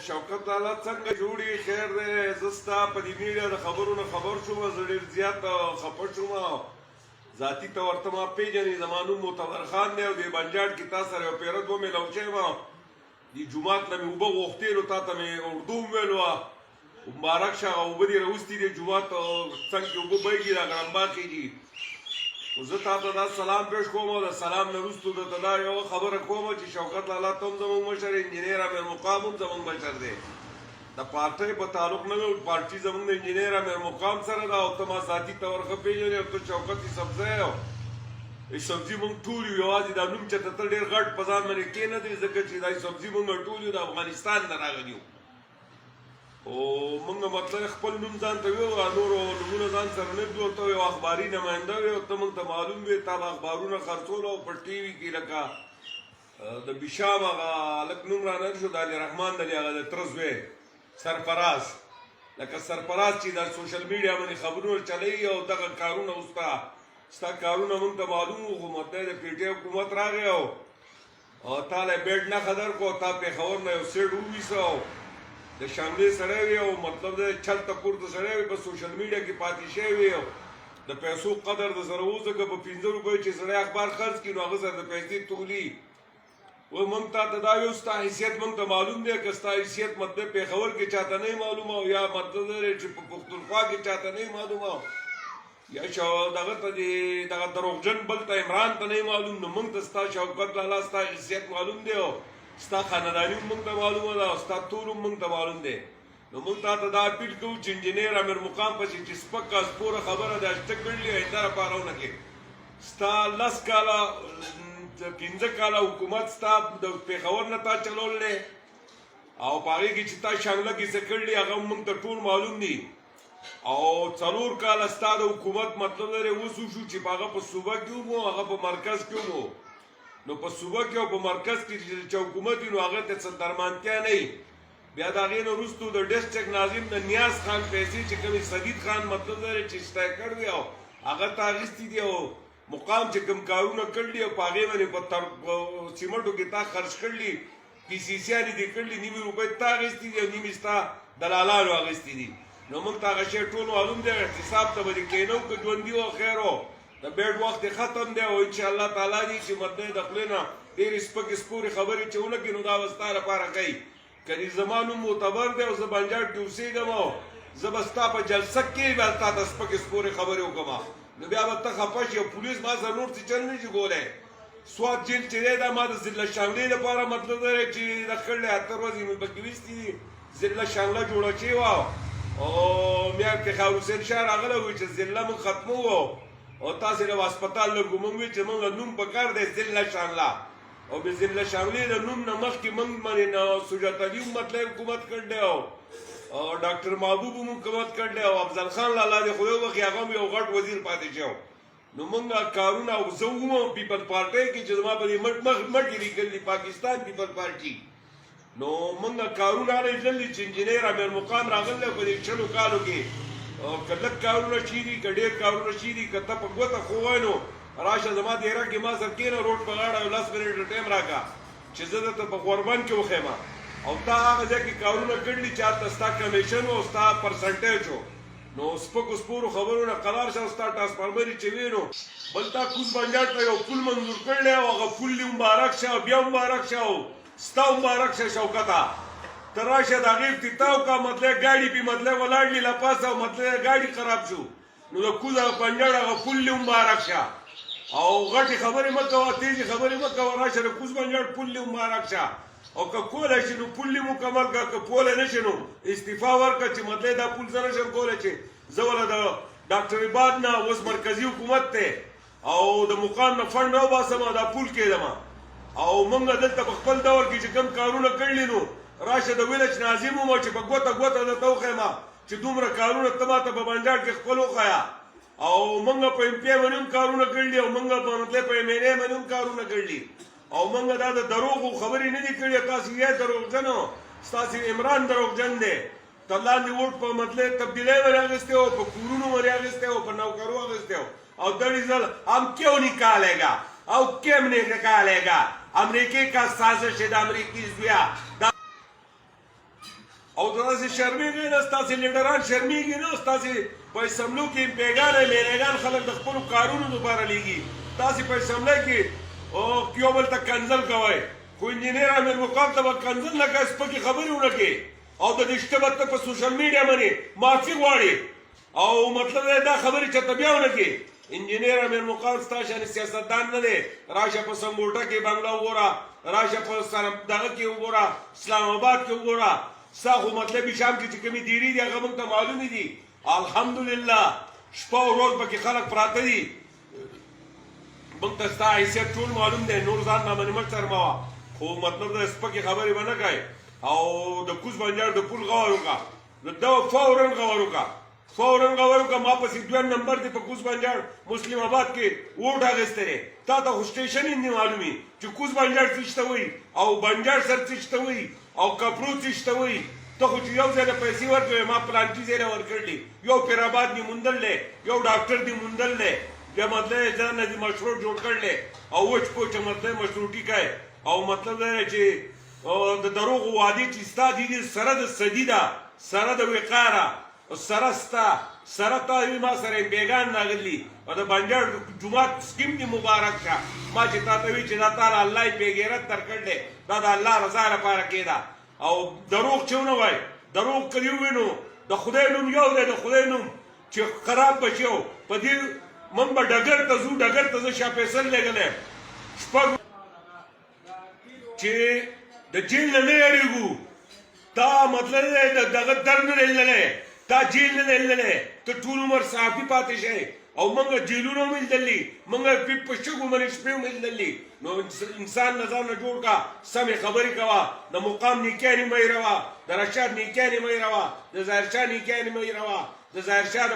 شوکت لالا څنګه جوړي خیر دی زه ستا په دې میډیا د خبرونو خبر شوم زه ډېر زیات خفه شوم ذاتي طور ته ما پېژنې زما نوم معتبر خان دی او د بنجاټ کې تا سره یو پیرد ومیلو شوی وم دې جومات نه مې اوبه غوښتېلو تا ته مې اردو وویل وه مبارک شه هغه اوبه دې راوستي دي جومات څنګ کې اوبه بهیږي را ګړمبا کېږي زه تا ته دا سلام پیش کوم او د سلام نه وروستو درته دا یوه خبره کوم چې شوکت لالا ته هم زموږ مشر انجینیر امیر مقام هم زموږ مشر دی د پارټۍ په تعلق نه وي پارټي زموږ د انجینیر امیر مقام سره ده او ته ما ذاتي طور ښه پېژنې او ته شوکت یوسفزی یو یوسفزي موږ ټول یو یوازې دا نوم چې ته تل ډېر غټ په ځان باندې کېندې ځکه چې دا یوسفزي موږ ټول یو د افغانستان نه راغلي یو او موږ مطلب خپل نوم ځان ته ویو نورو نومونه ځان سره نه دي ته یو اخباري نماینده وې او ته موږ ته معلوم وې تا به اخبارونه خرڅول او په ټي وي کې لکه د بشام هغه هلک نوم رانه شو د علي رحمان د هغه د تره زوی سرفراز لکه سرفراز چې دا سوشل میډیا باندې خبرونه چلوي او دغه کارونه اوس ستا کارونه موږ ته معلوم وو خو مطلب د پی ټي حکومت راغی او تا له بیډ نښه درکړو تا پېښور نه یو سیټ وویسه د شاملې سړی وي او مطلب د چلته پورته سړی وي په سوشل میډیا کې پاتې شوی وي او د پیسو قدر د سره اوس ځکه په 15 روپیو چې سړی اخبار خرڅ کړي نو هغه سره د پیسې تولي و موږ ته دا یو ستا حیثیت موږ ته معلوم دی که ستا حیثیت مطلب پېښور کې چاته نه معلومه او یا مطلب چې په پښتونخوا کې چاته نه معلومه یا دغه ته دغه دروغجن بل ته عمران ته نه معلوم نو موږ ته ستا شوکت لالا ستا حیثیت معلوم دی او ستا خانداني هم موږ ته معلومه ده او ستا تور هم موږ ته معلوم دی نو موږ تا ته دا اپیل کوو چې انجینیر امیر مقام پسې چې سپکه سپوره خبره ده اشته کړلې آینده لپاره ونه کړې ستا 10 کاله 15 کاله حکومت ستا د پېښور نه تا چلولی او په هغې کې چې تا شانګله کیسه کړلي هغه هم موږ ته ټول معلوم دي او 4 کاله ستا د حکومت مطلب لري اوس وشو چې په هغه په صوبه کې هم هغه په مرکز کې هم نو په صوبه کې او په مرکز کې چې حکومت وي نو هغه ته څه درمانتیا نه وي بیا د هغې نه وروستو د ډسټرکټ ناظم د نیاز خان پیسې چې کومې سدید خان مطلب لري چې شتای کړی او هغه ته اخیستي دي او مقام چې کوم کارونه کړلي او په هغې باندې په سیمټو کې تا خرڅ کړلي PCCیانې دې کړلي نیمې روپۍ تا اخیستي دي او نیمې ستا دلالانو اخیستي دي نو موږ ته هغه شی ټول معلوم دی احتساب ته به دې کښېنو که ژوندي و خیر و د بیډ وخت ختم دی او انشاءالله تعالی دي چې مطلب د خولې نه ډېرې سپکې سپورې خبرې چې ونه کړي نو دا به ستا لپاره کوي که دې زما نوم معتبر دی او زه بنجاټ کې اوسېږم او زه به ستا په جلسه کې به تا ته سپکې سپورې خبرې وکړم نو بیا به ته خفه شي او پولیس ما سره نور څه چل نه شي کولی سوات جیل چې دی دا ما د ضلع شانګلې لپاره مطلب دی چې د کړلې 8 ورځې مې پکې ویستي دي ضلع شانګله جوړه شوې وه او بیا افتخار حسین شاه راغلی وي چې ضلع موږ ختموو او تاسې له هسپتال لږ موږ وي چې موږ نوم پکار دی ضلع شانګله او بې ضلع شانګلې د نوم نه مخکې موږ باندې سجات علي هم مطلب حکومت کړی دی او ډاکټر محبوب هم حکومت کړی او افضل خان لالا دې خدای وکړي هغه هم یو غټ وزیر پاتې شو نو موږ کارونه او زه وم پیپل پارټۍ کې چې زما په دې مټې لیکلي پاکستان پیپل پارټي نو موږ کارونه هغه لیدلي چې انجینیر امیر مقام راغلی په دې 6 کالو کې که لږ کارونه شي دي که ډېر کارونه شي دي که ته په ګوته خو وای نو راشه زما دیره کې ما سره کښېنه روډ په غاړه یو 10 منټه ټایم راکړه چې زه درته په غوربند کې وښیم او تا هغه ځای کې کارونه کړلي چې هلته ستا کمیشن و او ستا پرسنټیج و نو سپکو سپورو خبرونه قرار شه او ستا ټرانسفارمري چې وي نو بل تا کوز بنجاټ ته یو پول منظور کړلی او هغه پول دې مبارک شه او بیا مبارک شه او ستا مبارک شه شوکته ته راشه د هغې افتتاح وکړه مطلب ګاډي پې مطلب ولاړلي له پاسه او مطلب ګاډي خراب شو نو د کوز هغه پنجاټ هغه پول دې مبارک شه او غټې خبرې مه کوه تیزې خبرې مه کوه راشه د کوز بنجاټ پول دې مبارک شه او که کولی شي نو پول دې مکمل کړه که پولی نه شي نو استعفا ورکړه چې مطلب دا پول زه نه شم کولی چې زه وله د ډاکټر عباد نه اوس مرکزي حکومت دی او د مقام نه فنډ راوباسم او دا پول کېدم او موږ دلته په خپل دور کې چې کوم کارونه کړلي نو راشه د ویلج ناظم وم چې په ګوته ګوته درته وښیم چې دومره کارونه ته ماته په بنجاټ کې خپل وښیه او موږ په ایم پی باندې هم کارونه کړلي او موږ په مطلب په ایم این اے باندې هم کارونه کړلي او موږ دا د دروغو خبرې نه دي کړې تاسو یې دروغجن او ستاسو عمران دروغجن دی ته لاندې ووټ په مطلب تبدیلی باندې اخیستی او په کورونو باندې اخیستی او په نوکرو اخیستی او دا ریزل ہم کیوں نکالے گا او کیم نہیں نکالے گا امریکے کا سازش ہے دا امریکی زویا دا او داسې شرمېږئ نه ستاسې لیډران شرمېږي نه ستاسې په اسمبلو کې بیګانه لیلیګان خلک د خپلو کارونو لپاره لیږي تاسې په اسمبلی کې یو بل ته کنځل کوئ خو انجینر امیر مقام ته به کنځل نه کوئ سپکې خبرې ونه کړې او د دې شته به ته په سوشل میډیا باندې معافي غواړې او مطلب دی دا خبرې چاته بیا ونه کړې انجینر امیر مقام ستا شان سیاستدان نه دی راشه په سمبوټه کې بنګله وګوره راشه په دغه کې وګوره اسلام آباد کې وګوره ستا خو مطلب شام کې چې کومې دیرې دي هغه موږ ته معلومې دي الحمدلله شپه او ورځ پکې خلک پراته دي موږ ته ستا حیثیت ټول معلوم دی نور ځان باندې مه شرموه خو مطلب د سپکې خبرې به نه کوې او د کوز بنجار د پول غور وکړه د ده فورا غور وکړه فورا غور وکړه ما پسې دویم نمبر دی په کوز بنجار مسلم آباد کې ووټ اخیستی دی تا ته خو سټیشن یې نه معلومي چې کوز بنجار څه شته وایي او بنجار سر څه شته وایي او کپرو څه شته وایي ته خو چې یو ځای له پیسې ورکوې ما پلانټي ځای له ورکړلي یو پیر آباد دې موندل دی یو ډاکټر دې موندل دی بیا مطلب ځان نه دې مشروع جوړ کړلی او وچ پوچ مطلب مشروطي کوي او مطلب دا چې د دروغو وعدې چې ستا دي سره د صدي ده سره د وقاره سره ستا سره تا ما سره بیګان راغلي او د بنجار جومات سکیم دې مبارک شه ما چې تا ته وي چې دا تعالی الله یې بېغیرت درکړلی دا د الله رضا لپاره کېده او دروغ چې ونه وایي دروغ که دې ووینو د خدای نوم یو دی د خدای نوم چې خراب به شي په دې موږ به ډګر ته ځو ډګر ته زه شاه فیصل لېږلی شپږ چې د جیل نه نه یېرېږو تا مطلب دی د دغه در نه دی لیدلی تا جیل نه دی لیدلی ته ټول عمر صحافي پاتې شئ او موږ جیلونه هم لیدلي موږ په شګو باندې شپې هم لیدلي نو انسان نه ځان نه جوړ کا سمې خبرې کوه د مقام نیکیانې مه هېروه د رشاد نیکیانې مه هېروه د ظاهرشاه نیکیانې مه هېروه د ظاهرشاه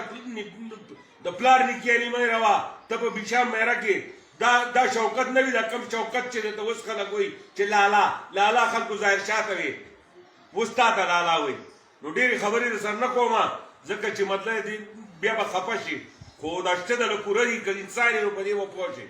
د پلار نیکیانې مه هېروه ته په بیشام میره کې دا شوکت نه وي دا کم شوکت چې درته اوس خلک وایي چې لالا خلکو ظاهرشاه ته وي اوس تا ته لالا وایي نو ډېرې خبرې در سره نه کومه ځکه چې مطلب بیا به خفه شي خو دا شته ده له پوره دي که انسان یې نو په دې به پوه شي